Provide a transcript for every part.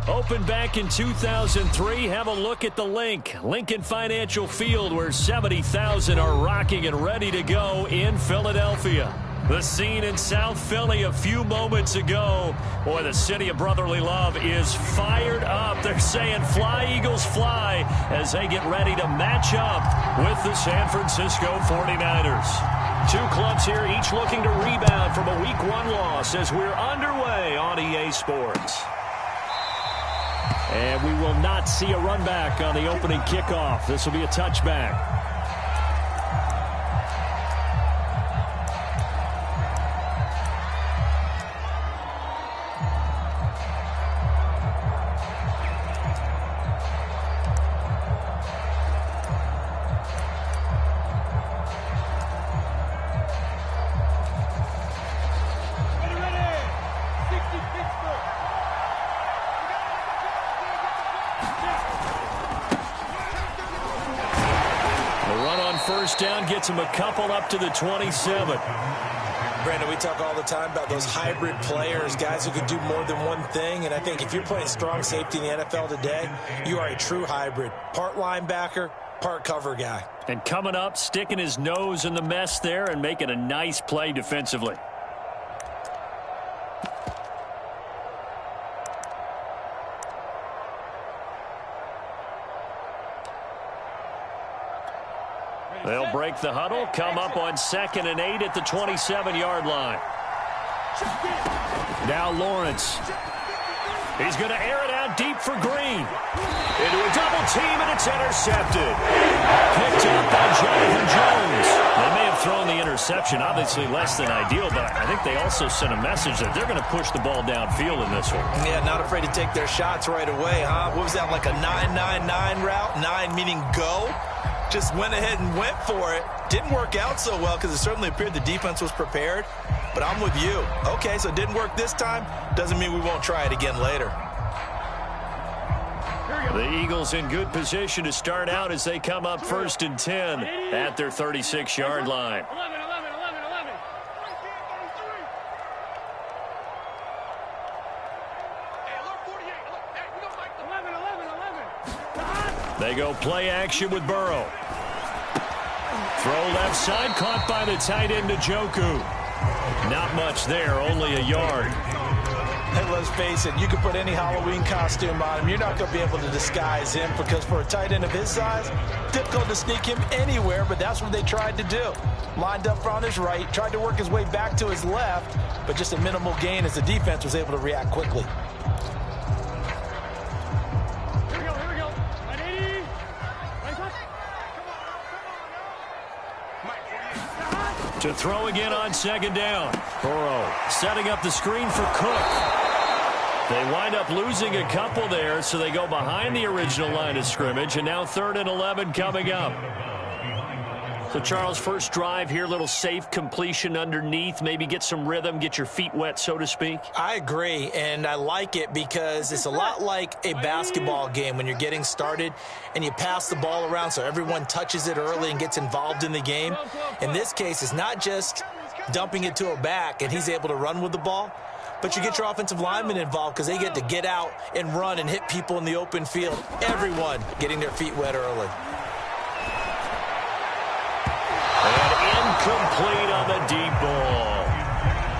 Opened back in 2003. Have a look at the Lincoln Financial Field, where 70,000 are rocking and ready to go in Philadelphia. The scene in South Philly a few moments ago. Boy, the city of brotherly love is fired up. They're saying, "Fly, Eagles, fly," as they get ready to match up with the San Francisco 49ers. Two clubs here, each looking to rebound from a Week 1 loss as we're underway on EA Sports. And we will not see a run back on the opening kickoff. This will be a touchback. First down gets him a couple up to the 27. Brandon, we talk all the time about those hybrid players, guys who can do more than one thing. And I think if you're playing strong safety in the NFL today, you are a true hybrid. Part linebacker, part cover guy. And coming up, sticking his nose in the mess there and making a nice play defensively. They'll break the huddle, come up on 2nd and 8 at the 27-yard line. Now Lawrence. He's going to air it out deep for Green. Into a double team, and it's intercepted. Picked up by Jonathan Jones. They may have thrown the interception, obviously less than ideal, but I think they also sent a message that they're going to push the ball downfield in this one. Yeah, not afraid to take their shots right away, huh? What was that, like a 9-9-9 route? 9 meaning go? Just went ahead and went for it. Didn't work out so well because it certainly appeared the defense was prepared. But I'm with you. Okay, so it didn't work this time. Doesn't mean we won't try it again later. The Eagles in good position to start out as they come up 1st and 10 at their 36-yard line. They go play action with Burrow. Throw left side, caught by the tight end Njoku. Not much there, only a yard. Hey, let's face it, you can put any Halloween costume on him. You're not going to be able to disguise him because for a tight end of his size, difficult to sneak him anywhere, but that's what they tried to do. Lined up on his right, tried to work his way back to his left, but just a minimal gain as the defense was able to react quickly. To throw again on 2nd down. Burrow setting up the screen for Cook. They wind up losing a couple there, so they go behind the original line of scrimmage, and now 3rd and 11 coming up. So, Charles, first drive here, little safe completion underneath, maybe get some rhythm, get your feet wet, so to speak. I agree, and I like it because it's a lot like a basketball game when you're getting started and you pass the ball around so everyone touches it early and gets involved in the game. In this case, it's not just dumping it to a back and he's able to run with the ball, but you get your offensive linemen involved because they get to get out and run and hit people in the open field. Everyone getting their feet wet early. Complete on the deep ball.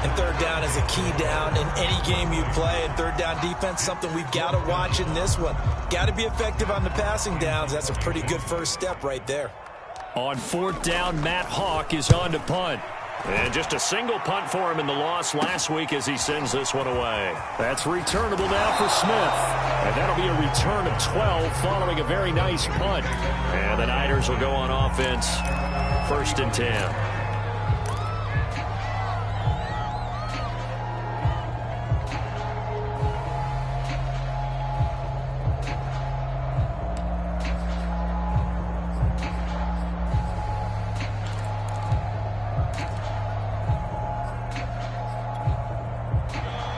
And 3rd down is a key down in any game you play. And 3rd down defense, something we've got to watch in this one. Got to be effective on the passing downs. That's a pretty good first step right there. On 4th down, Matt Hawk is on to punt. And just a single punt for him in the loss last week as he sends this one away. That's returnable now for Smith. And that'll be a return of 12 following a very nice punt. And the Niners will go on offense 1st and 10.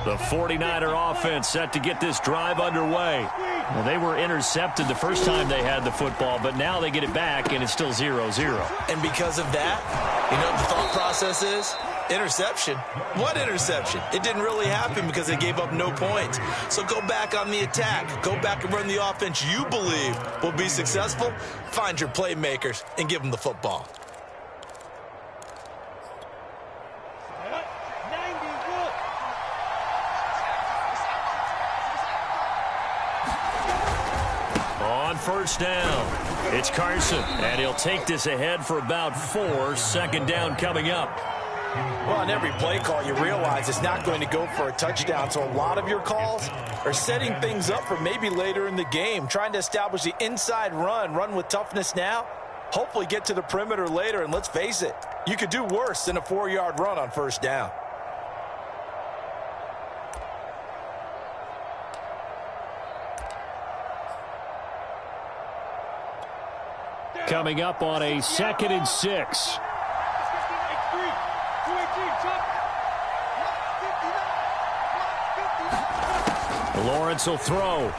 The 49er offense set to get this drive underway. Well, they were intercepted the first time they had the football, but now they get it back, and it's still 0-0. And because of that, you know what the thought process is? Interception. What interception? It didn't really happen because they gave up no points. So go back on the attack. Go back and run the offense you believe will be successful. Find your playmakers and give them the football. On first down, it's Carson, and he'll take this ahead for about 4. Second down coming up. Well, on every play call, you realize it's not going to go for a touchdown, so a lot of your calls are setting things up for maybe later in the game, trying to establish the inside run with toughness now, hopefully get to the perimeter later, and let's face it, you could do worse than a 4-yard run on first down. Coming up on a 2nd and 6. Lawrence will throw.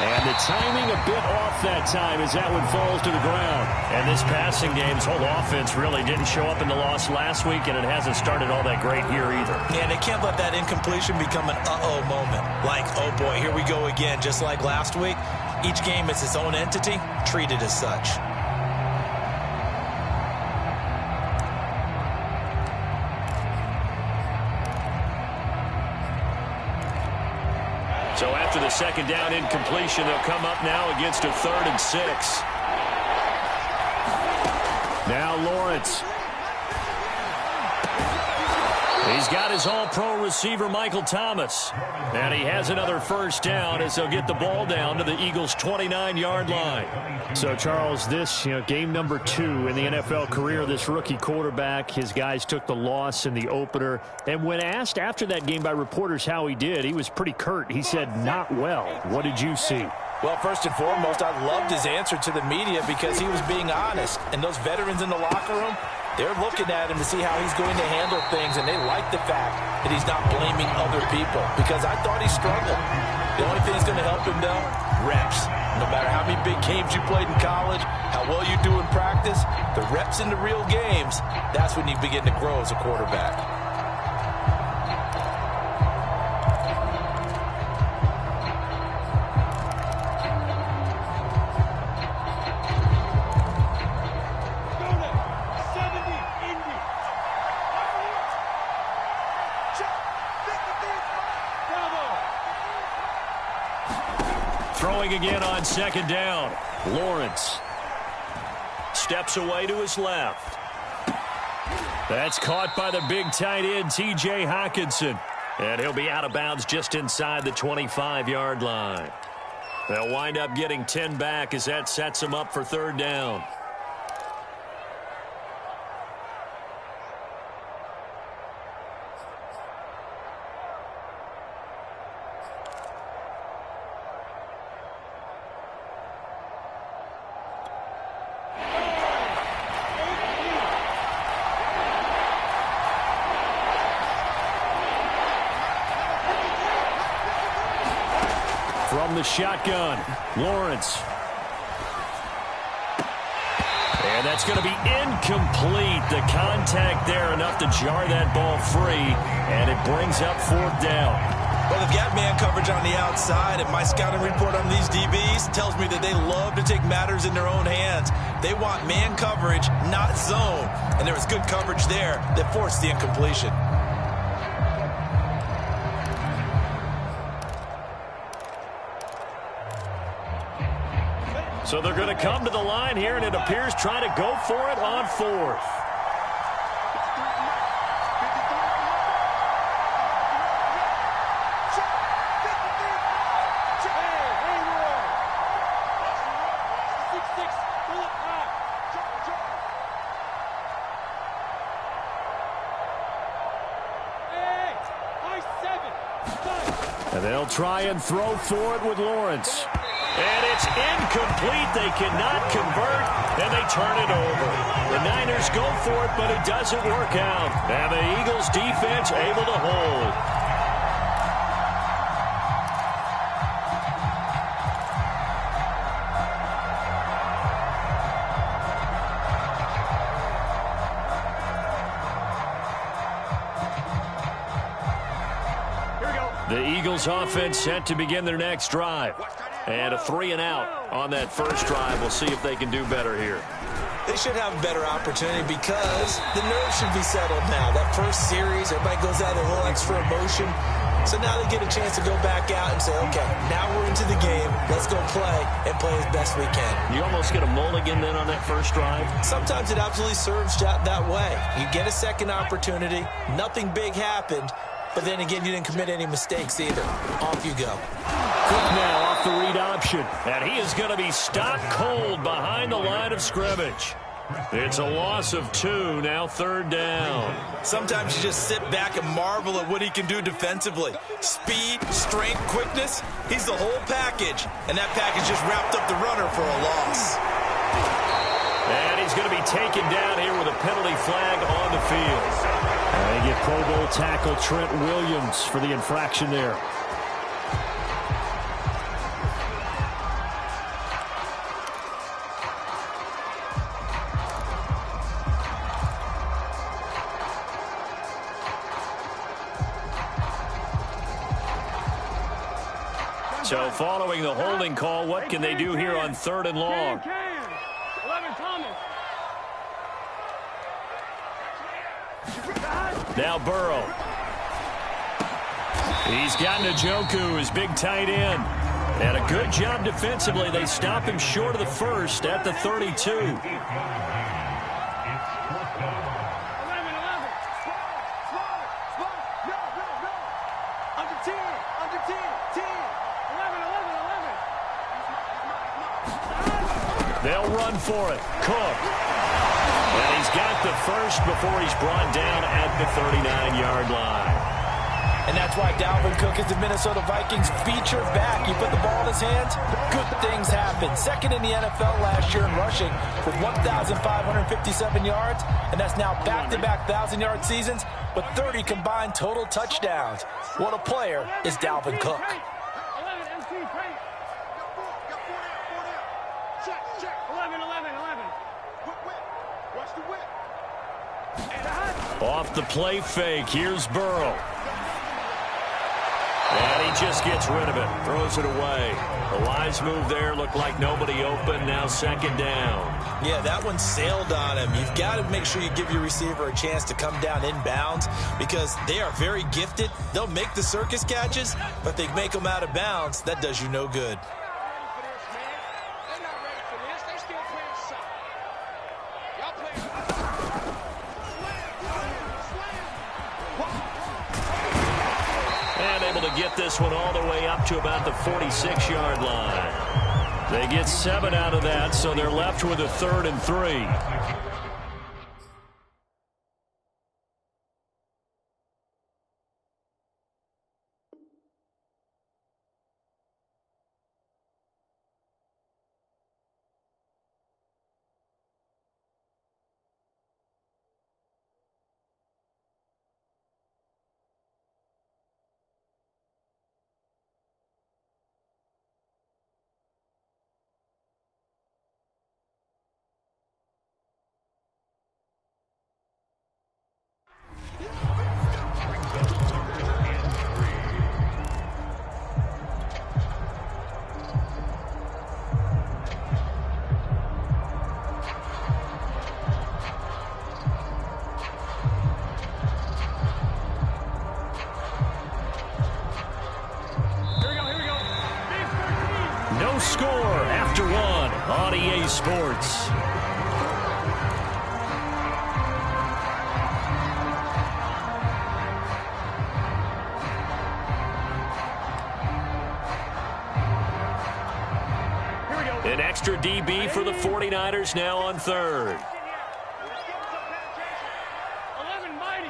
And the timing a bit off that time as that one falls to the ground. And this passing game's whole offense really didn't show up in the loss last week, and it hasn't started all that great here either. Yeah, they can't let that incompletion become an uh-oh moment. Like, oh boy, here we go again, just like last week. Each game is its own entity, treated as such. So after the second down incompletion, they'll come up now against a 3rd and 6. Now Lawrence. He's got his all-pro receiver, Michael Thomas. And he has another first down as they'll get the ball down to the Eagles' 29-yard line. So, Charles, this, game number 2 in the NFL career, this rookie quarterback, his guys took the loss in the opener. And when asked after that game by reporters how he did, he was pretty curt. He said, not well. What did you see? Well, first and foremost, I loved his answer to the media because he was being honest. And those veterans in the locker room, they're looking at him to see how he's going to handle things, and they like the fact that he's not blaming other people because I thought he struggled. The only thing that's going to help him, though, reps. No matter how many big games you played in college, how well you do in practice, the reps in the real games, that's when you begin to grow as a quarterback. Throwing again on second down. Lawrence steps away to his left. That's caught by the big tight end, T.J. Hockenson. And he'll be out of bounds just inside the 25-yard line. They'll wind up getting 10 back as that sets them up for 3rd down. From the shotgun, Lawrence. And that's going to be incomplete. The contact there enough to jar that ball free, and it brings up 4th down. Well, they've got man coverage on the outside, and my scouting report on these DBs tells me that they love to take matters in their own hands. They want man coverage, not zone, and there was good coverage there that forced the incompletion. So they're going to come to the line here, and it appears trying to go for it on 4th. And they'll try and throw for it with Lawrence. And it's incomplete. They cannot convert, and they turn it over. The Niners go for it, but it doesn't work out. And the Eagles defense able to hold. The Eagles offense set to begin their next drive. And a 3-and-out on that first drive. We'll see if they can do better here. They should have a better opportunity because the nerves should be settled now. That first series, everybody goes out with a little extra emotion. So now they get a chance to go back out and say, okay, now we're into the game. Let's go play and play as best we can. You almost get a mulligan then on that first drive? Sometimes it absolutely serves that way. You get a second opportunity. Nothing big happened. But then again, you didn't commit any mistakes either. Off you go. Cook now off the read option. And he is going to be stopped cold behind the line of scrimmage. It's a loss of 2, now 3rd down. Sometimes you just sit back and marvel at what he can do defensively. Speed, strength, quickness, he's the whole package. And that package just wrapped up the runner for a loss. And he's going to be taken down here with a penalty flag on the field. And they get Pro Bowl tackle Trent Williams for the infraction there. So following the holding call, what can they do here on 3rd and long? Now Burrow. He's got Njoku, his big tight end. And a good job defensively. They stop him short of the first at the 32. They'll run for it. Cook. And he's got the first before he's brought down at the 39-yard line. And that's why Dalvin Cook is the Minnesota Vikings featured back. You put the ball in his hands, good things happen. Second in the NFL last year in rushing with 1,557 yards, and that's now back-to-back 1,000-yard seasons with 30 combined total touchdowns. What a player is Dalvin Cook. Off the play fake, here's Burrow. And he just gets rid of it, throws it away. The wise move there, looked like nobody open, now 2nd down. Yeah, that one sailed on him. You've got to make sure you give your receiver a chance to come down inbounds because they are very gifted. They'll make the circus catches, but they make them out of bounds. That does you no good. Get this one all the way up to about the 46-yard line. They get 7 out of that, so they're left with a 3rd and 3. No score after 1 on EA Sports. An extra DB for the 49ers now on 3rd. 11 mighty.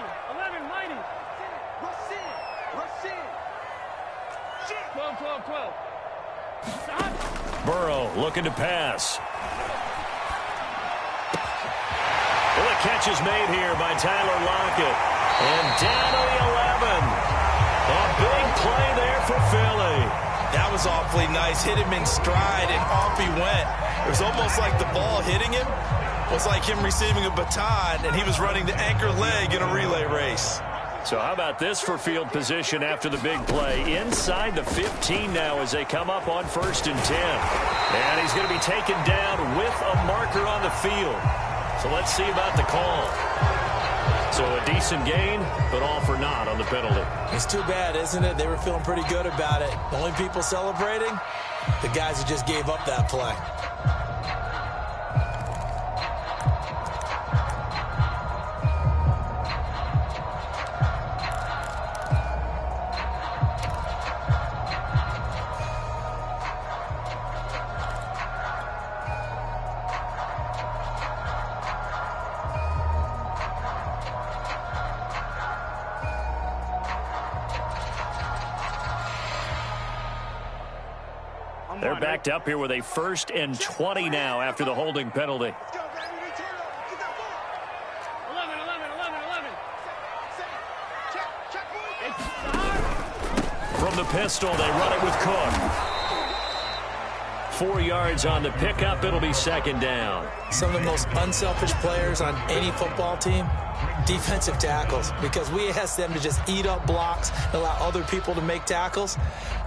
12. Burrow looking to pass. Well, the catch is made here by Tyler Lockett. And down to the 11. A big play there for Philly. That was awfully nice. Hit him in stride, and off he went. It was almost like the ball hitting him was like him receiving a baton, and he was running the anchor leg in a relay race. So how about this for field position after the big play? Inside the 15 now as they come up on 1st and 10. And he's going to be taken down with a marker on the field. So let's see about the call. So a decent gain, but all for naught on the penalty. It's too bad, isn't it? They were feeling pretty good about it. The only people celebrating, the guys who just gave up that play. They're backed up here with a 1st and 20 now after the holding penalty. 11. From the pistol, they run it with Cook. 4 yards on the pickup. It'll be 2nd down. Some of the most unselfish players on any football team, defensive tackles, because we ask them to just eat up blocks and allow other people to make tackles.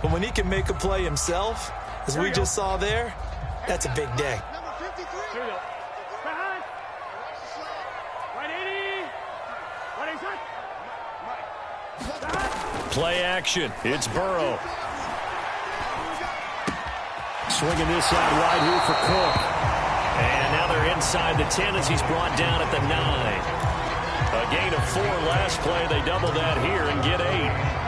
But when he can make a play himself, as we just saw there, that's a big day. Play action. It's Burrow. Swinging this out wide here for Cook. And now they're inside the 10 as he's brought down at the 9. A gain of 4 last play. They double that here and get 8.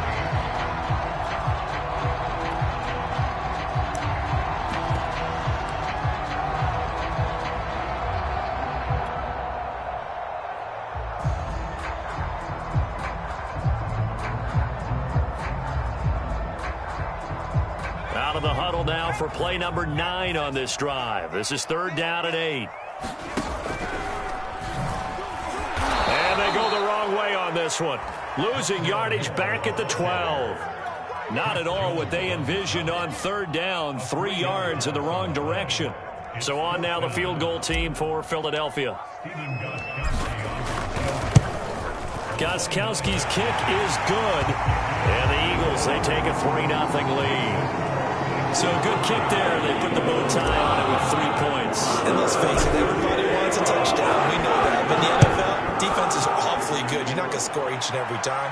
Out of the huddle now for play number 9 on this drive. This is 3rd down and 8. And they go the wrong way on this one. Losing yardage back at the 12. Not at all what they envisioned on 3rd down. 3 yards in the wrong direction. So on now the field goal team for Philadelphia. Gostkowski's kick is good. And the Eagles, they take a 3-0 lead. So a good kick there. They put the bow tie on it with 3 points. And let's face it, everybody wants a touchdown. We know that. But in the NFL, defenses are awfully good. You're not going to score each and every time.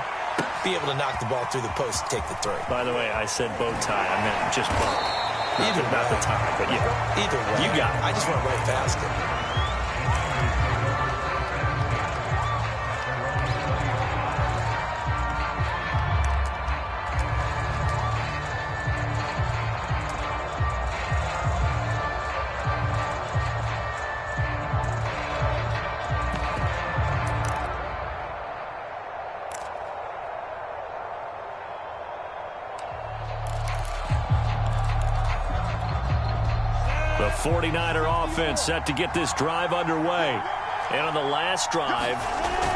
Be able to knock the ball through the post and take the 3. By the way, I said bow tie. I meant just bow. Either not the tie, but yeah. Either way. You got it. I just went right past it. The 49er offense set to get this drive underway. And on the last drive,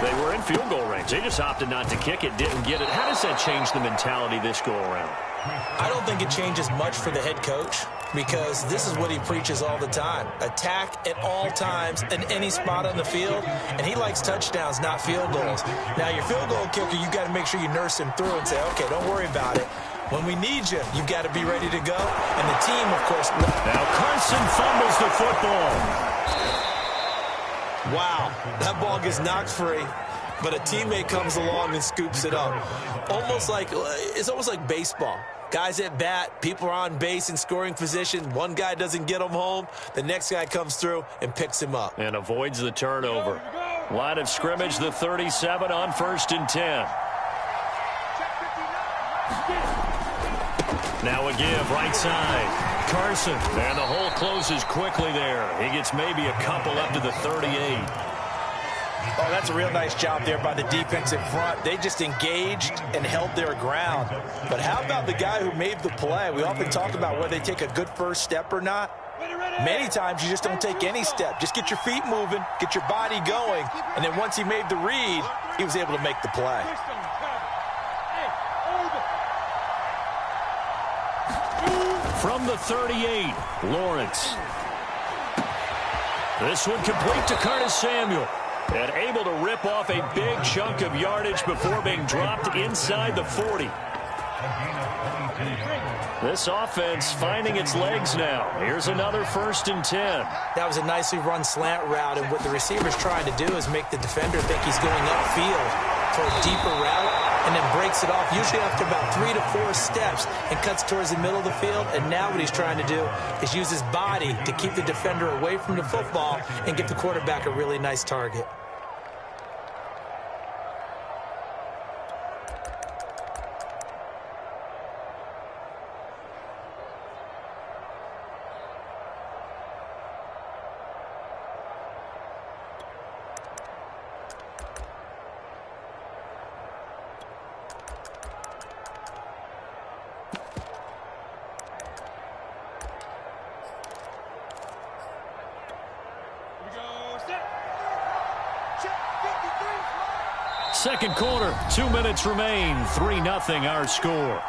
they were in field goal range. They just opted not to kick it, didn't get it. How does that change the mentality this go-around? I don't think it changes much for the head coach because this is what he preaches all the time. Attack at all times in any spot on the field, and he likes touchdowns, not field goals. Now, your field goal kicker, you've got to make sure you nurse him through and say, okay, don't worry about it. When we need you, you've got to be ready to go. And the team, of course. Now Carson fumbles the football. Wow, that ball gets knocked free, but a teammate comes along and scoops it up. It's almost like baseball. Guys at bat, people are on base in scoring position. One guy doesn't get him home. The next guy comes through and picks him up. And avoids the turnover. Line of scrimmage, the 37 on 1st and 10. Now a give, right side. Carson, and the hole closes quickly there. He gets maybe a couple up to the 38. Oh, that's a real nice job there by the defense in front. They just engaged and held their ground. But how about the guy who made the play? We often talk about whether they take a good first step or not. Many times you just don't take any step. Just get your feet moving, get your body going, and then once he made the read, he was able to make the play. From the 38, Lawrence. This one complete to Curtis Samuel. And able to rip off a big chunk of yardage before being dropped inside the 40. This offense finding its legs now. Here's another 1st and 10. That was a nicely run slant route, and what the receiver's trying to do is make the defender think he's going upfield for a deeper route, and then breaks it off, usually after about 3 to 4 steps, and cuts towards the middle of the field. And now what he's trying to do is use his body to keep the defender away from the football and give the quarterback a really nice target. Second quarter, 2 minutes remain. 3-0 our score.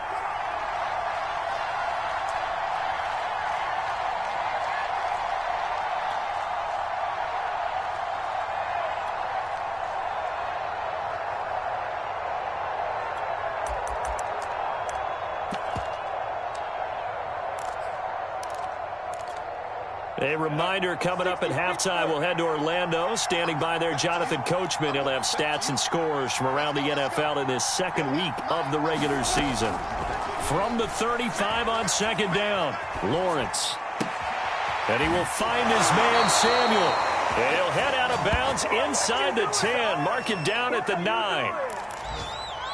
A reminder coming up at halftime, we'll head to Orlando. Standing by there, Jonathan Coachman. He'll have stats and scores from around the NFL in this second week of the regular season. From the 35 on second down, Lawrence. And he will find his man, Samuel. And he'll head out of bounds inside the 10, marking down at the 9.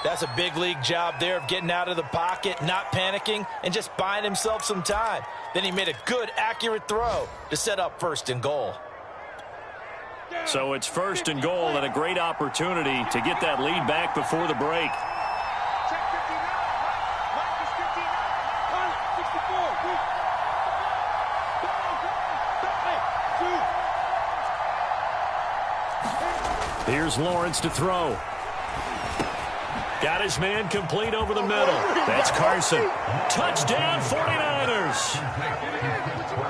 That's a big league job there of getting out of the pocket, not panicking, and just buying himself some time. Then he made a good, accurate throw to set up 1st and goal. So it's 1st and goal and a great opportunity to get that lead back before the break. Here's Lawrence to throw. Got his man complete over the middle. That's Carson. Touchdown, 49ers.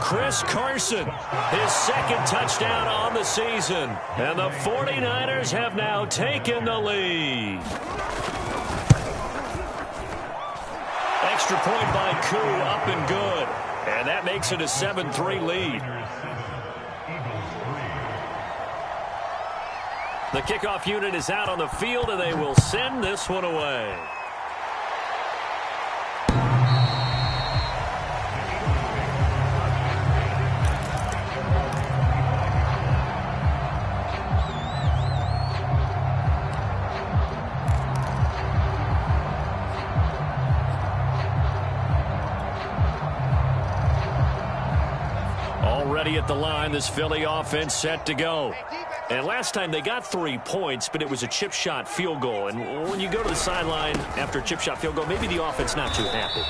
Chris Carson, his second touchdown on the season. And the 49ers have now taken the lead. Extra point by Koo, up and good. And that makes it a 7-3 lead. The kickoff unit is out on the field, and they will send this one away. Already at the line, this Philly offense set to go. And last time they got 3 points, but it was a chip shot field goal. And when you go to the sideline after a chip shot field goal, maybe the offense not too happy.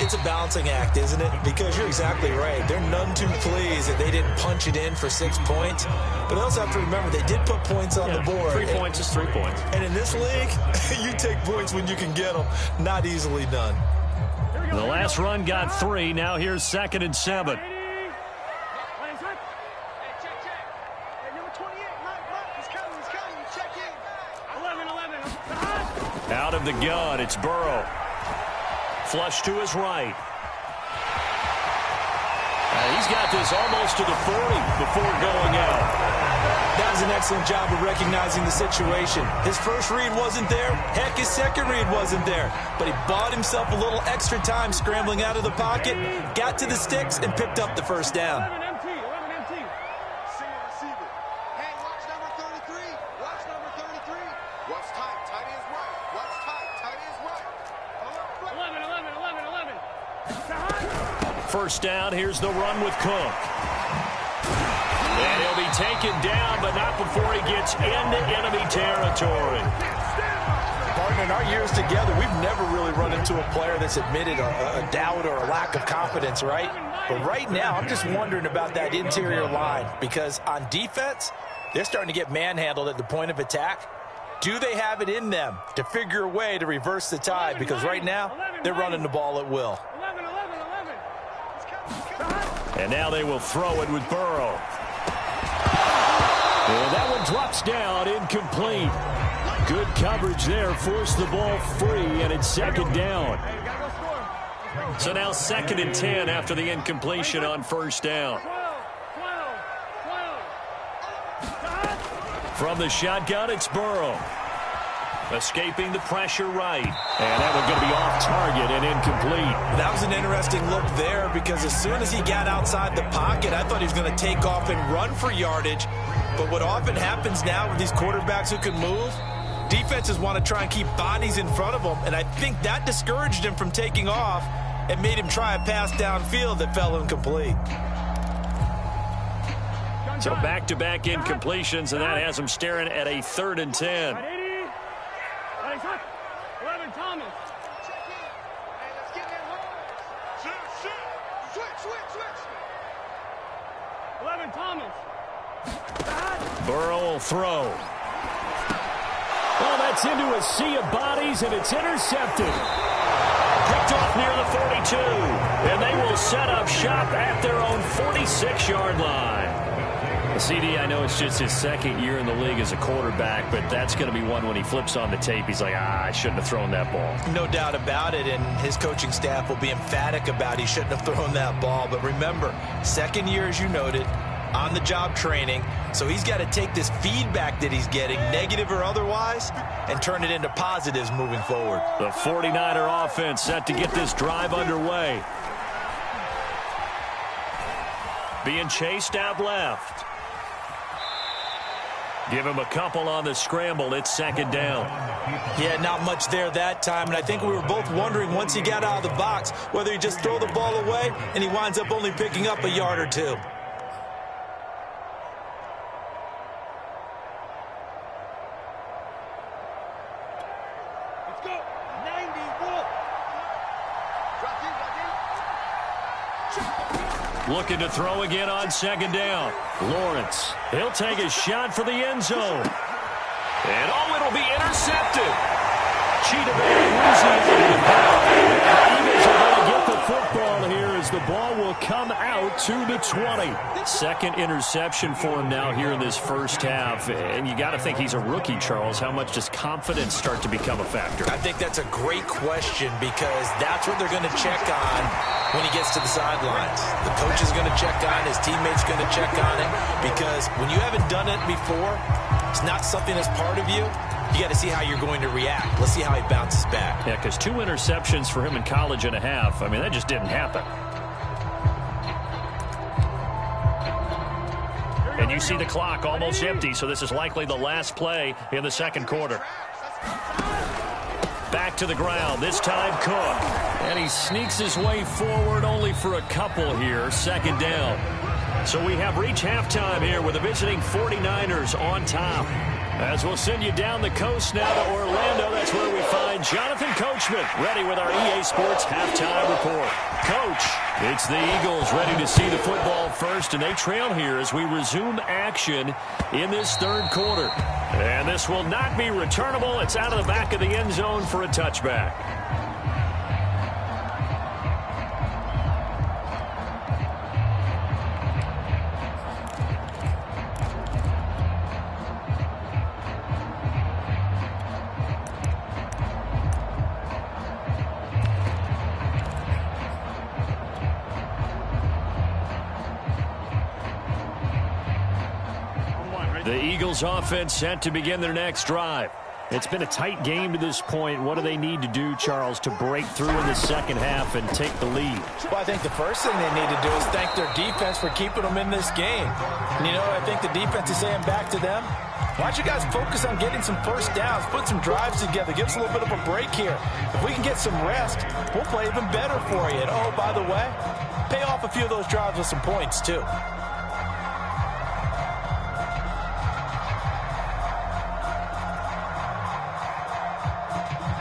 It's a balancing act, isn't it? Because you're exactly right. They're none too pleased that they didn't punch it in for 6 points. But they also have to remember they did put points on the board. 3 points is 3 points. And in this league, you take points when you can get them. Not easily done. The last run got 3. Now here's 2nd and 7. Out of the gun, it's Burrow. Flush to his right. He's got this almost to the 40 before going out. That was an excellent job of recognizing the situation. His first read wasn't there. Heck, his second read wasn't there. But he bought himself a little extra time scrambling out of the pocket, got to the sticks, and picked up the first down. First down, here's the run with Cook. And he'll be taken down, but not before he gets into enemy territory. Partner, in our years together, we've never really run into a player that's admitted a doubt or a lack of confidence, right? But right now, I'm just wondering about that interior line, because on defense, they're starting to get manhandled at the point of attack. Do they have it in them to figure a way to reverse the tide? Because right now, they're running the ball at will. 11. And now they will throw it with Burrow. And that one drops down, incomplete. Good coverage there, forced the ball free, and it's second down. So now 2nd and 10 after the incompletion on first down. 12. From the shotgun, it's Burrow. Escaping the pressure right. And that one's going to be off target and incomplete. That was an interesting look there, because as soon as he got outside the pocket, I thought he was going to take off and run for yardage. But what often happens now with these quarterbacks who can move, defenses want to try and keep bodies in front of them, and I think that discouraged him from taking off and made him try a pass downfield that fell incomplete. So back-to-back incompletions, and that has him staring at a 3rd and 10. 11 Thomas. 11 Thomas. Burrow will throw. Well, that's into a sea of bodies, and it's intercepted. Picked off near the 42, and they will set up shop at their own 46-yard line. CD, I know it's just his 2nd year in the league as a quarterback, but that's going to be one when he flips on the tape, he's like, I shouldn't have thrown that ball. No doubt about it, and his coaching staff will be emphatic about he shouldn't have thrown that ball. But remember, 2nd year, as you noted, on-the-job training, so he's got to take this feedback that he's getting, negative or otherwise, and turn it into positives moving forward. The 49er offense set to get this drive underway. Being chased out left. Give him a couple on the scramble. It's 2nd down. Yeah, not much there that time, and I think we were both wondering once he got out of the box whether he just throw the ball away and he winds up only picking up a yard or two. Let's go. 91. Looking to throw again on 2nd down. Lawrence, he'll take a shot for the end zone. And it'll be intercepted. Cheetah Eagles are going to get the football here as the ball will come out to the 20. 2nd interception for him now here in this first half. And you got to think he's a rookie, Charles. How much does confidence start to become a factor? I think that's a great question, because that's what they're going to check on when he gets to the sidelines. The coach is going to check on, his teammates going to check on it, because when you haven't done it before, it's not something that's part of you. You got to see how you're going to react. Let's see how he bounces back. Yeah, because 2 interceptions for him in college and a half. I mean, that just didn't happen. And you see the clock almost empty, so this is likely the last play in the 2nd quarter. Back to the ground, this time Cook. And he sneaks his way forward only for a couple here, 2nd down. So we have reached halftime here with the visiting 49ers on top. As we'll send you down the coast now to Orlando, that's where we find Jonathan Coachman, ready with our EA Sports halftime report. Coach, it's the Eagles ready to see the football first, and they trail here as we resume action in this 3rd quarter. And this will not be returnable. It's out of the back of the end zone for a touchback. The Eagles offense set to begin their next drive. It's been a tight game to this point. What do they need to do, Charles, to break through in the 2nd half and take the lead? Well, I think the first thing they need to do is thank their defense for keeping them in this game. And, I think the defense is saying back to them, why don't you guys focus on getting some first downs, put some drives together, give us a little bit of a break here. If we can get some rest, we'll play even better for you. And, by the way, pay off a few of those drives with some points, too.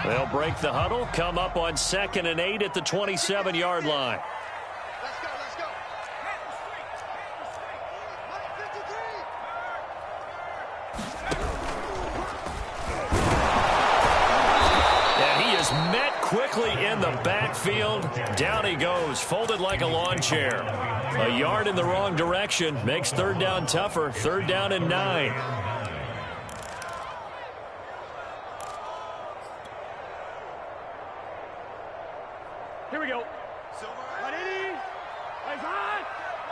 They'll break the huddle, come up on 2nd and 8 at the 27-yard line. Let's go. And he is met quickly in the backfield. Down he goes, folded like a lawn chair. A yard in the wrong direction makes 3rd down tougher. 3rd down and 9. Here we go. 180. Eyes on.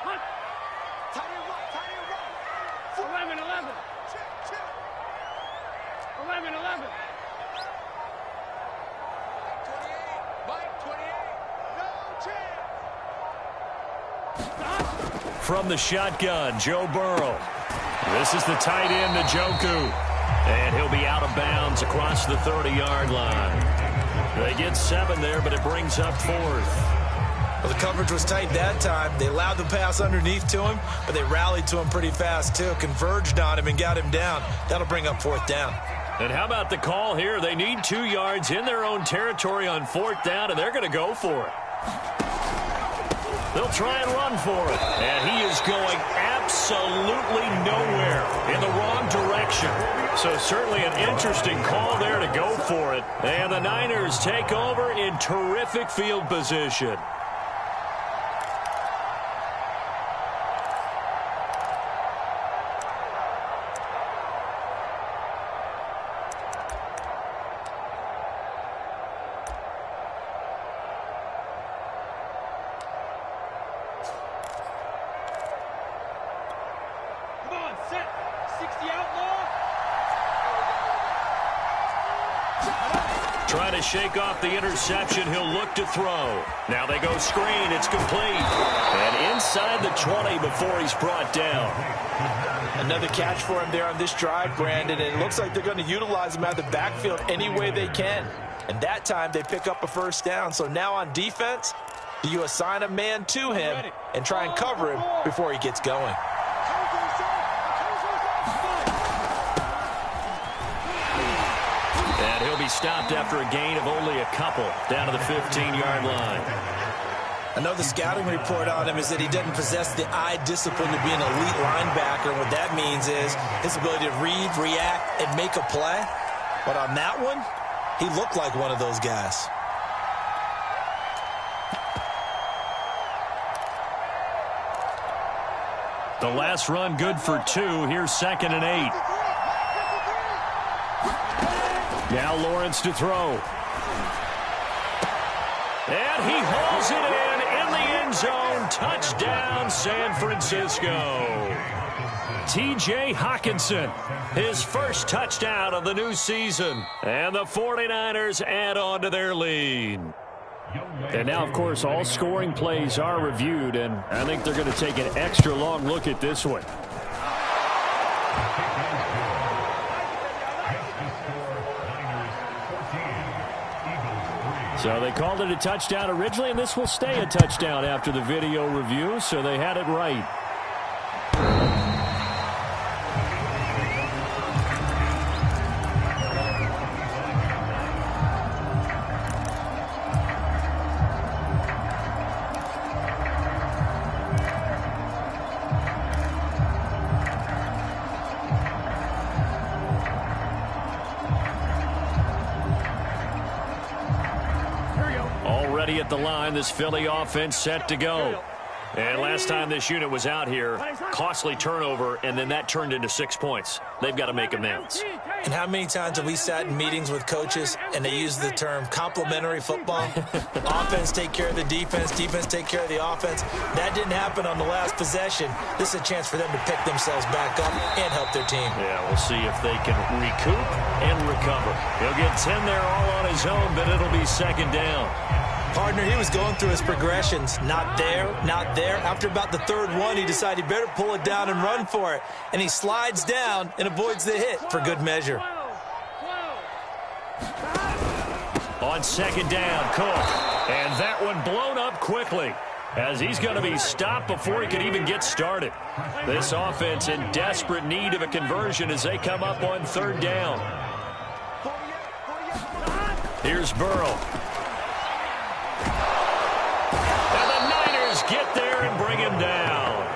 Hunt. 11. 11. 28. From the shotgun, Joe Burrow. This is the tight end, Njoku. And he'll be out of bounds across the 30-yard line. They get 7 there, but it brings up 4th. Well, the coverage was tight that time. They allowed the pass underneath to him, but they rallied to him pretty fast, too. Converged on him and got him down. That'll bring up 4th down. And how about the call here? They need 2 yards in their own territory on 4th down, and they're going to go for it. They'll try and run for it. And he is going absolutely nowhere in the wrong direction. So certainly an interesting call there to go for it. And the Niners take over in terrific field position. Trying to shake off the interception. He'll look to throw. Now they go screen. It's complete. And inside the 20 before he's brought down. Another catch for him there on this drive, Brandon. And it looks like they're going to utilize him out of the backfield any way they can. And that time they pick up a 1st down. So now on defense, do you assign a man to him and try and cover him before he gets going? And he'll be stopped after a gain of only a couple down to the 15-yard line. I know the scouting report on him is that he doesn't possess the eye discipline to be an elite linebacker. What that means is his ability to read, react, and make a play. But on that one, he looked like one of those guys. The last run good for 2. Here's 2nd and 8. Now Lawrence to throw. And he hauls it in the end zone. Touchdown, San Francisco. T.J. Hawkinson, his first touchdown of the new season. And the 49ers add on to their lead. And now, of course, all scoring plays are reviewed, and I think they're going to take an extra long look at this one. So they called it a touchdown originally, and this will stay a touchdown after the video review, so they had it right. At the line, this Philly offense set to go. And last time this unit was out here, costly turnover, and then that turned into 6 points. They've got to make amends. And how many times have we sat in meetings with coaches and they use the term complementary football? Offense take care of the defense, defense take care of the offense. That didn't happen on the last possession. This is a chance for them to pick themselves back up and help their team. Yeah, we'll see if they can recoup and recover. He'll get 10 there all on his own, but it'll be 2nd down. Partner, he was going through his progressions. Not there, not there. After about the 3rd one, he decided he better pull it down and run for it. And he slides down and avoids the hit for good measure. On 2nd down, Cook. And that one blown up quickly, as he's going to be stopped before he could even get started. This offense in desperate need of a conversion as they come up on 3rd down. Here's Burrow. And the Niners get there and bring him down.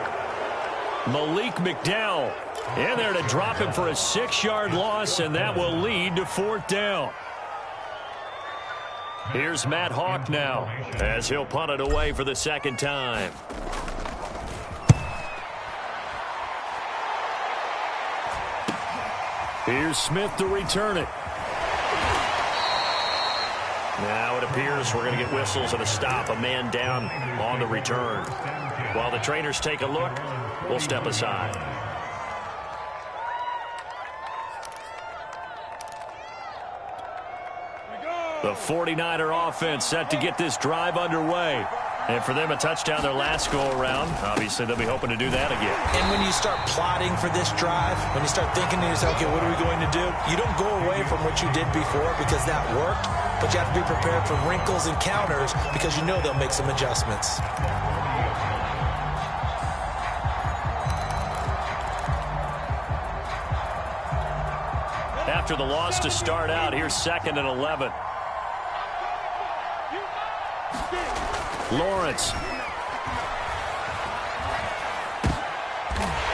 Malik McDowell in there to drop him for a 6-yard loss, and that will lead to 4th down. Here's Matt Hawk now as he'll punt it away for the 2nd time. Here's Smith to return it. Now it appears we're going to get whistles and a stop, a man down on the return. While the trainers take a look, we'll step aside. The 49er offense set to get this drive underway. And for them, a touchdown their last go-around. Obviously, they'll be hoping to do that again. And when you start plotting for this drive, when you start thinking to yourself, okay, what are we going to do? You don't go away from what you did before because that worked, but you have to be prepared for wrinkles and counters because you know they'll make some adjustments. After the loss to start out, here's 2nd and 11. Lawrence.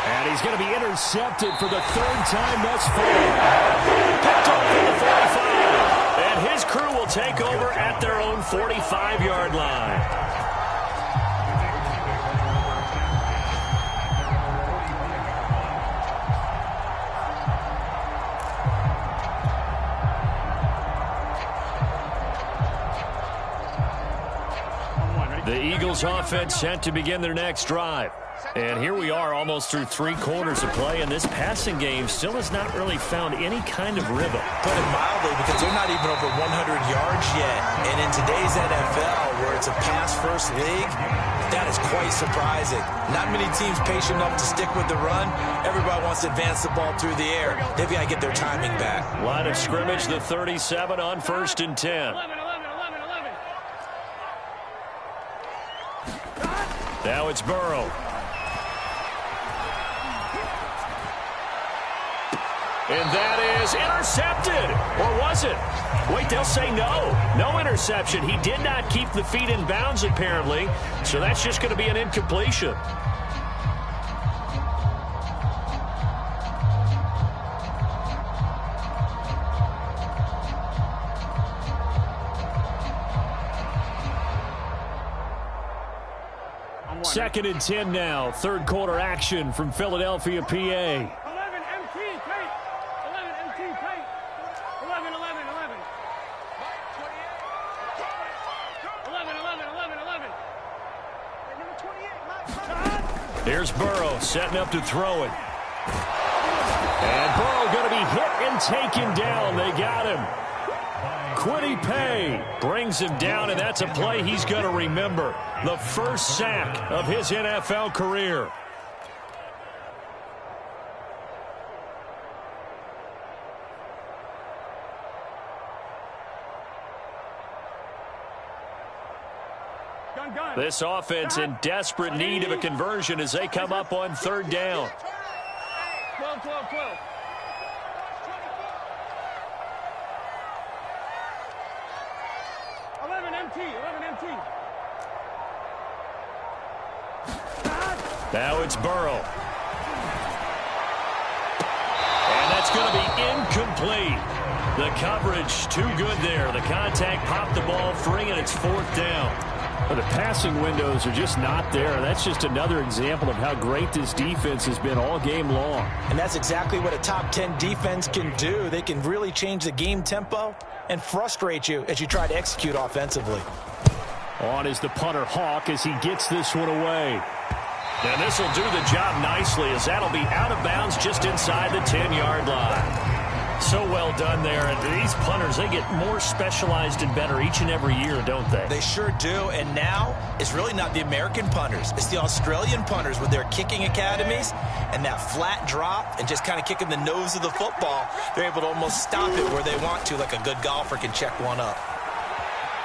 And he's going to be intercepted for the 3rd time thus far. Picked off at the 45. And his crew will take over at their own 45-yard line. The Eagles offense set to begin their next drive. And here we are almost through 3 quarters of play, and this passing game still has not really found any kind of rhythm. Put it mildly, because they're not even over 100 yards yet. And in today's NFL, where it's a pass-first league, that is quite surprising. Not many teams patient enough to stick with the run. Everybody wants to advance the ball through the air. They've got to get their timing back. Line of scrimmage, the 37 on 1st and 10. Now it's Burrow. And that is intercepted. Or was it? Wait, they'll say no. No interception. He did not keep the feet in bounds, apparently. So that's just going to be an incompletion. Second and 10 now. 3rd quarter action from Philadelphia, PA. 11 MT, Kate. 11 MT, Kate. 11, 11, 11. 11, 11, 11, 11. Number 28, Here's Burrow setting up to throw it. And Burrow going to be hit and taken down. They got him. Quiddy Pay brings him down, and that's a play he's going to remember. The first sack of his NFL career. This offense in desperate need of a conversion as they come up on 3rd down. 12, 12, 12. 11 MT, 11 MT. Now it's Burrow. And that's going to be incomplete. The coverage too good there. The contact popped the ball free, and it's 4th down. Well, the passing windows are just not there. That's just another example of how great this defense has been all game long. And that's exactly what a top 10 defense can do. They can really change the game tempo and frustrate you as you try to execute offensively. On is the punter Hawk as he gets this one away. And this will do the job nicely as that'll be out of bounds just inside the 10-yard line. So well done there. And these punters, they get more specialized and better each and every year, don't they? They sure do. And now it's really not the American punters. It's the Australian punters with their kicking academies and that flat drop and just kind of kicking the nose of the football. They're able to almost stop it where they want to, like a good golfer can check one up.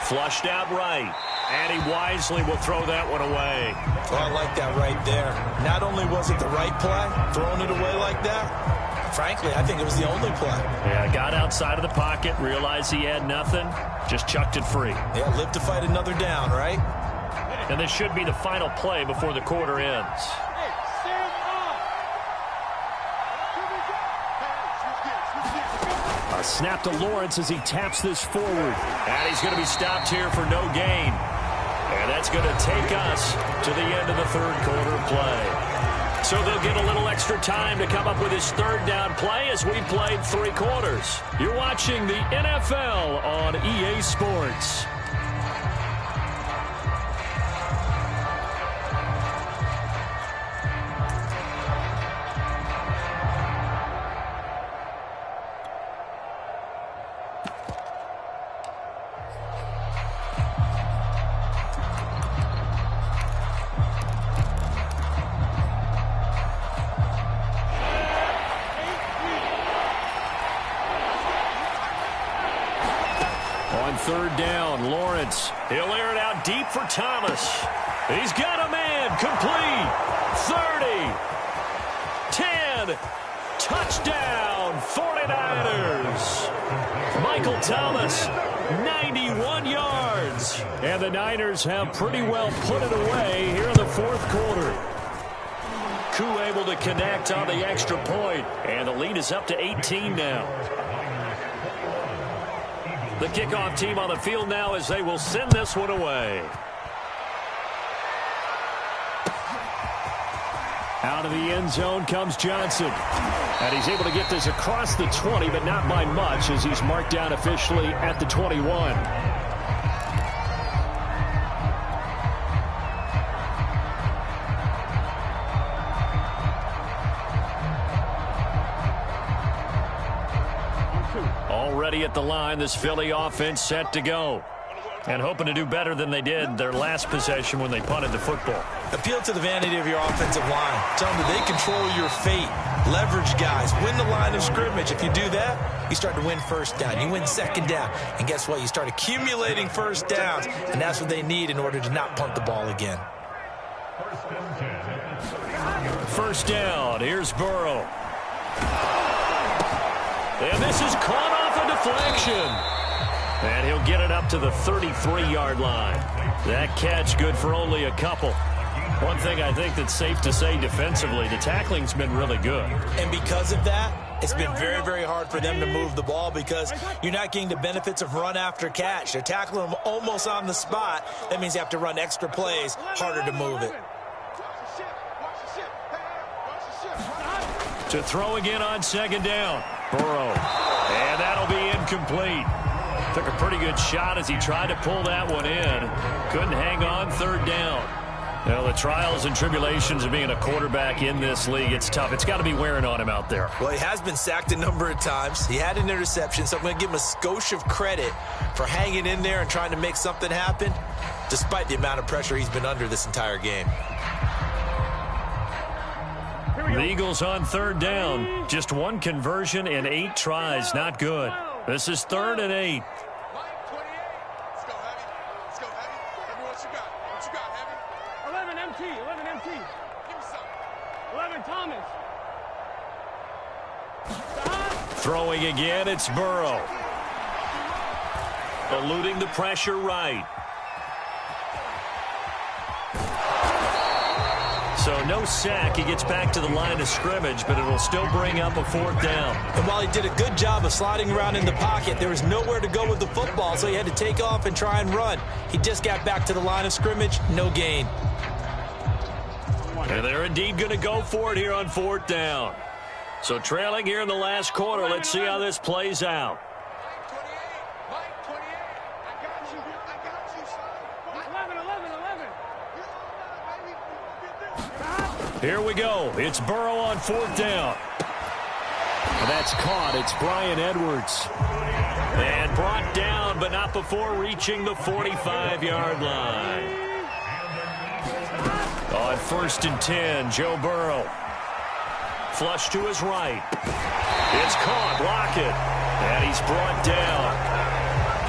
Flushed out right. And he wisely will throw that one away. Oh, I like that right there. Not only was it the right play, throwing it away like that, frankly, I think it was the only play. Yeah, got outside of the pocket, realized he had nothing, just chucked it free. Yeah, live to fight another down, right? And this should be the final play before the quarter ends. A snap to Lawrence as he taps this forward. And he's going to be stopped here for no gain. And that's going to take us to the end of the third quarter play. So they'll get a little extra time to come up with his third down play as we played 3 quarters. You're watching the NFL on EA Sports. Third down, Lawrence. He'll air it out deep for Thomas. He's got a man. Complete. 30. 10. Touchdown, 49ers. Michael Thomas, 91 yards. And the Niners have pretty well put it away here in the fourth quarter. Koo able to connect on the extra point. And the lead is up to 18 now. The kickoff team on the field now as they will send this one away. Out of the end zone comes Johnson. And he's able to get this across the 20, but not by much as he's marked down officially at the 21. Already at the line, this Philly offense set to go. And hoping to do better than they did their last possession when they punted the football. Appeal to the vanity of your offensive line. Tell them that they control your fate. Leverage guys. Win the line of scrimmage. If you do that, you start to win first down. You win second down. And guess what? You start accumulating first downs. And that's what they need in order to not punt the ball again. First down. Here's Burrow. And this is caught off a deflection. And he'll get it up to the 33-yard line. That catch good for only a couple. One thing I think that's safe to say defensively, the tackling's been really good. And because of that, it's been very, very hard for them to move the ball because you're not getting the benefits of run after catch. They're tackling them almost on the spot. That means you have to run extra plays, harder to move it. To throw again on second down. Burrow. And that'll be incomplete. Took a pretty good shot as he tried to pull that one in. Couldn't hang on third down. Well, the trials and tribulations of being a quarterback in this league, it's tough. It's got to be wearing on him out there. Well, he has been sacked a number of times. He had an interception, so I'm going to give him a skosh of credit for hanging in there and trying to make something happen, despite the amount of pressure he's been under this entire game. The Eagles on third down. Just one conversion in 8 tries. Not good. This is 3rd and 8. Let's go, Heavy. Let's go, Heavy. Heavy, what you got? What you got, Heavy? 11 MT. 11 MT. Give me some. 11 Thomas. Throwing again, it's Burrow. Eluding the pressure right. So no sack. He gets back to the line of scrimmage, but it'll still bring up a 4th down. And while he did a good job of sliding around in the pocket, there was nowhere to go with the football, so he had to take off and try and run. He just got back to the line of scrimmage, no gain. And they're indeed going to go for it here on 4th down. So trailing here in the last quarter, let's see how this plays out. Mike 28. I got you. I got you, son. 11, 11, 11. Here we go. It's Burrow on 4th down. That's caught. It's Bryan Edwards. And brought down, but not before reaching the 45-yard line. On 1st and 10, Joe Burrow. Flush to his right. It's caught. Lockett. And he's brought down.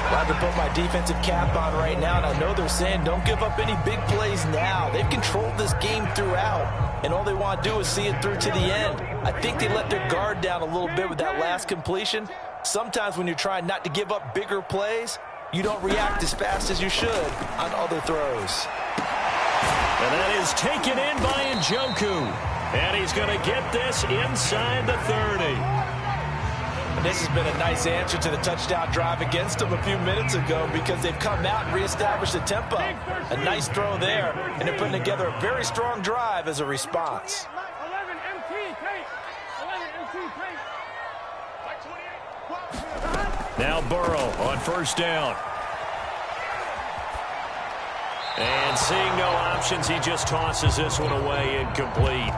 I have to put my defensive cap on right now, and I know they're saying don't give up any big plays now. They've controlled this game throughout, and all they want to do is see it through to the end. I think they let their guard down a little bit with that last completion. Sometimes when you're trying not to give up bigger plays, you don't react as fast as you should on other throws. And that is taken in by Njoku. And he's going to get this inside the 30. And this has been a nice answer to the touchdown drive against them a few minutes ago because they've come out and reestablished the tempo. A nice throw there, and they're putting together a very strong drive as a response. 11 MT, Kate. 11 MT, Kate. Now Burrow on first down. And seeing no options, he just tosses this one away incomplete.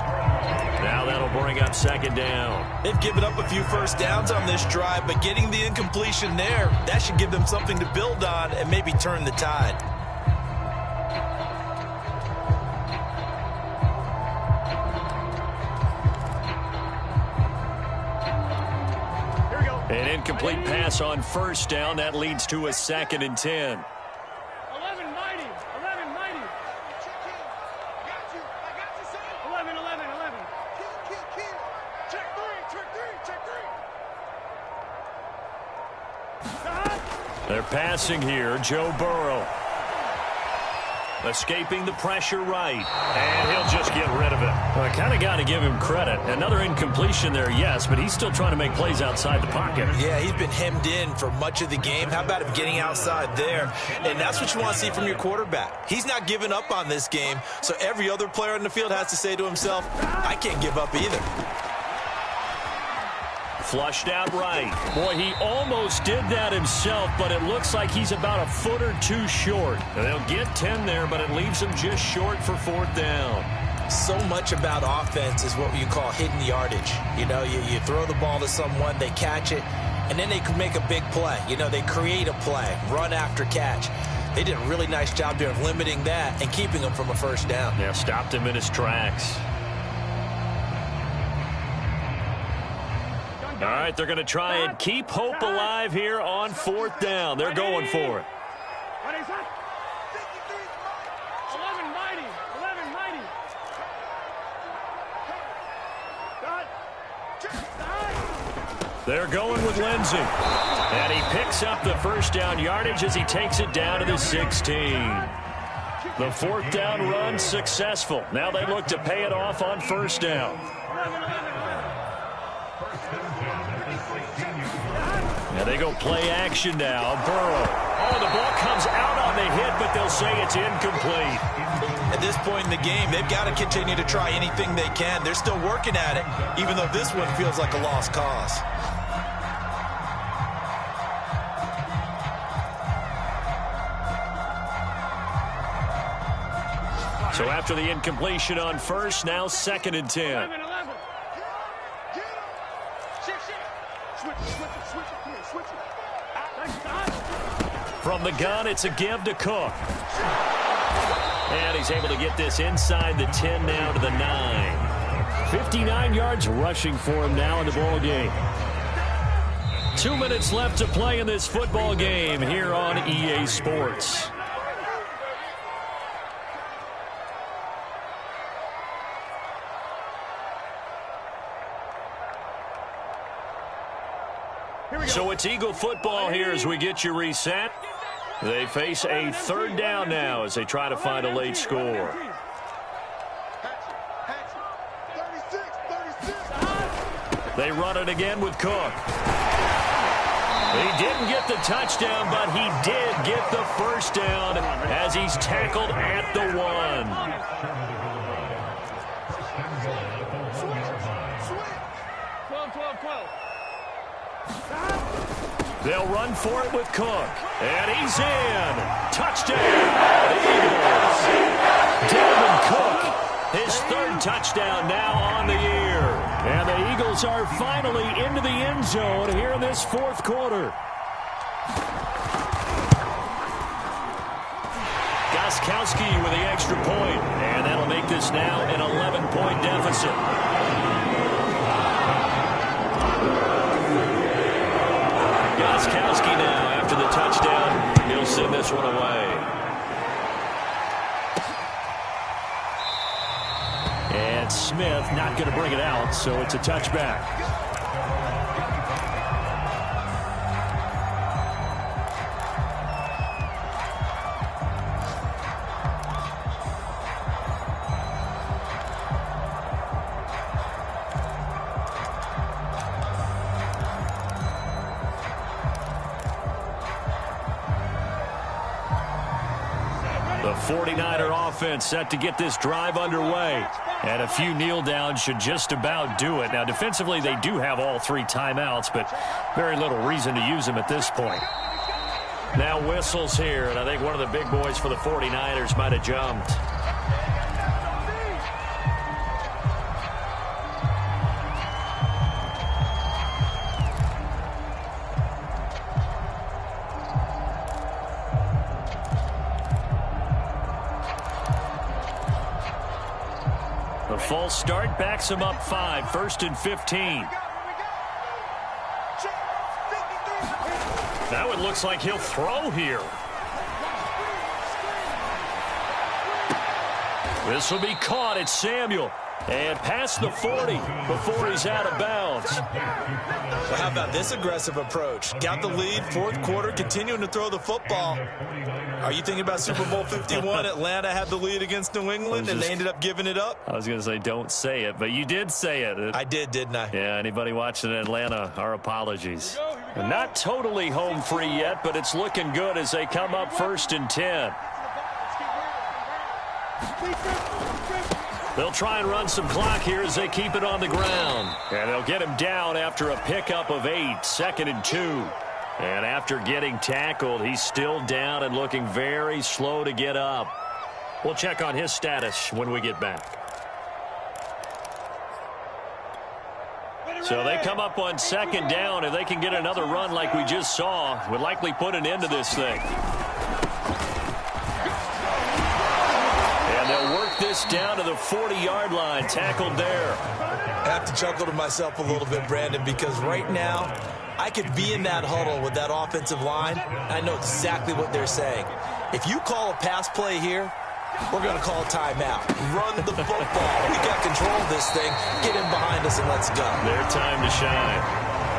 Now that'll bring up second down. They've given up a few first downs on this drive, but getting the incompletion there, that should give them something to build on and maybe turn the tide. Here we go. An incomplete pass on first down. That leads to a 2nd and 10. 11 mighty. 11 mighty. 11, 11, 11. Check three. They're passing here. Joe Burrow. Escaping the pressure right. And he'll just get rid of it. Well, I kind of got to give him credit. Another incompletion there, yes, but he's still trying to make plays outside the pocket. Yeah, he's been hemmed in for much of the game. How about him getting outside there? And that's what you want to see from your quarterback. He's not giving up on this game, so every other player on the field has to say to himself, I can't give up either. Flushed out right. Boy, he almost did that himself, but it looks like he's about a foot or two short. And they'll get 10 there, but it leaves him just short for 4th down. So much about offense is what you call hidden yardage. You know, you throw the ball to someone, they catch it, and then they can make a big play. You know, they create a play, run after catch. They did a really nice job there of limiting that and keeping him from a first down. Yeah, stopped him in his tracks. All right, they're going to try and keep hope alive here on 4th down. They're going for it. What is that? 11 mighty. 11 mighty. They're going with Lindsey. And he picks up the first down yardage as he takes it down to the 16. The 4th down run successful. Now they look to pay it off on first down. And they go play action now. Burrow. Oh, the ball comes out on the hit, but they'll say it's incomplete. At this point in the game, they've got to continue to try anything they can. They're still working at it, even though this one feels like a lost cause. So after the incompletion on first, now 2nd and 10. 11, 11. From the gun, it's a give to Cook. And he's able to get this inside the 10 now to the 9. 59 yards rushing for him now in the ball game. 2 minutes left to play in this football game here on EA Sports. So it's Eagle football here as we get you reset. They face a 3rd down now as they try to find a late score. They run it again with Cook. He didn't get the touchdown, but he did get the first down as he's tackled at the 1. 12, 12. They'll run for it with Cook. And he's in. Touchdown, Eagles. Dalvin Cook, his 3rd touchdown now on the year. And the Eagles are finally into the end zone here in this 4th quarter. Gostkowski with the extra point. And that'll make this now an 11-point deficit. Gostkowski now after the touchdown this one away. And Smith not going to bring it out, so it's a touchback. The 49er offense set to get this drive underway. And a few kneel downs should just about do it. Now, defensively, they do have all 3 timeouts, but very little reason to use them at this point. Now whistles here, and I think one of the big boys for the 49ers might have jumped. The false start backs him up 5, 1st and 15. Now it looks like he'll throw here. This will be caught. It's Samuel. And past the 40 before he's out of bounds. Well, how about this aggressive approach? Got the lead, 4th quarter, continuing to throw the football. Are you thinking about Super Bowl 51? Atlanta had the lead against New England, and they ended up giving it up? I was going to say don't say it, but you did say it. I did, didn't I? Yeah, anybody watching Atlanta, our apologies. Not totally home free yet, but it's looking good as they come up 1st and 10. They'll try and run some clock here as they keep it on the ground. And they'll get him down after a pickup of 8, 2nd and 2. And after getting tackled, he's still down and looking very slow to get up. We'll check on his status when we get back. So they come up on 2nd down. If they can get another run like we just saw, would likely put an end to this thing. And they'll work this down to the 40-yard line. Tackled there. I have to chuckle to myself a little bit, Brandon, because right now I could be in that huddle with that offensive line. I know exactly what they're saying. If you call a pass play here, we're going to call a timeout. Run the football. We got control of this thing. Get in behind us and let's go. Their time to shine.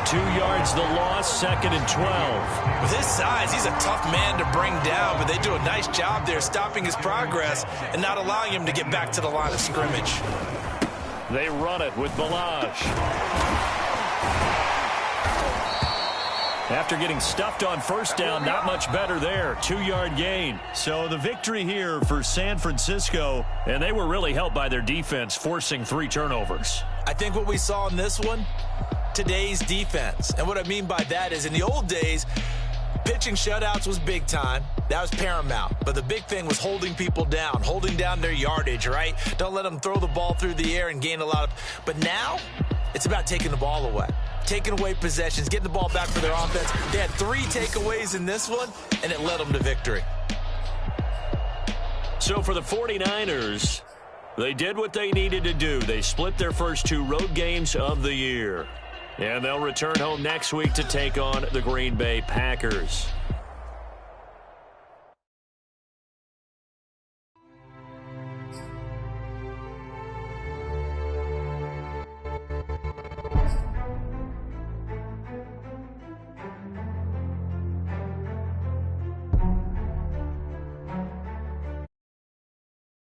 2 yards the loss, 2nd and 12. With his size, he's a tough man to bring down, but they do a nice job there stopping his progress and not allowing him to get back to the line of scrimmage. They run it with Balaj. After getting stuffed on 1st down, not much better there. 2-yard gain. So the victory here for San Francisco, and they were really helped by their defense, forcing 3 turnovers. I think what we saw in this one, today's defense. And what I mean by that is in the old days, pitching shutouts was big time. That was paramount. But the big thing was holding people down, holding down their yardage, right? Don't let them throw the ball through the air and gain a lot of... But now, it's about taking the ball away. Taking away possessions, getting the ball back for their offense. They had 3 takeaways in this one, and it led them to victory. So for the 49ers, they did what they needed to do. They split their first 2 road games of the year. And they'll return home next week to take on the Green Bay Packers.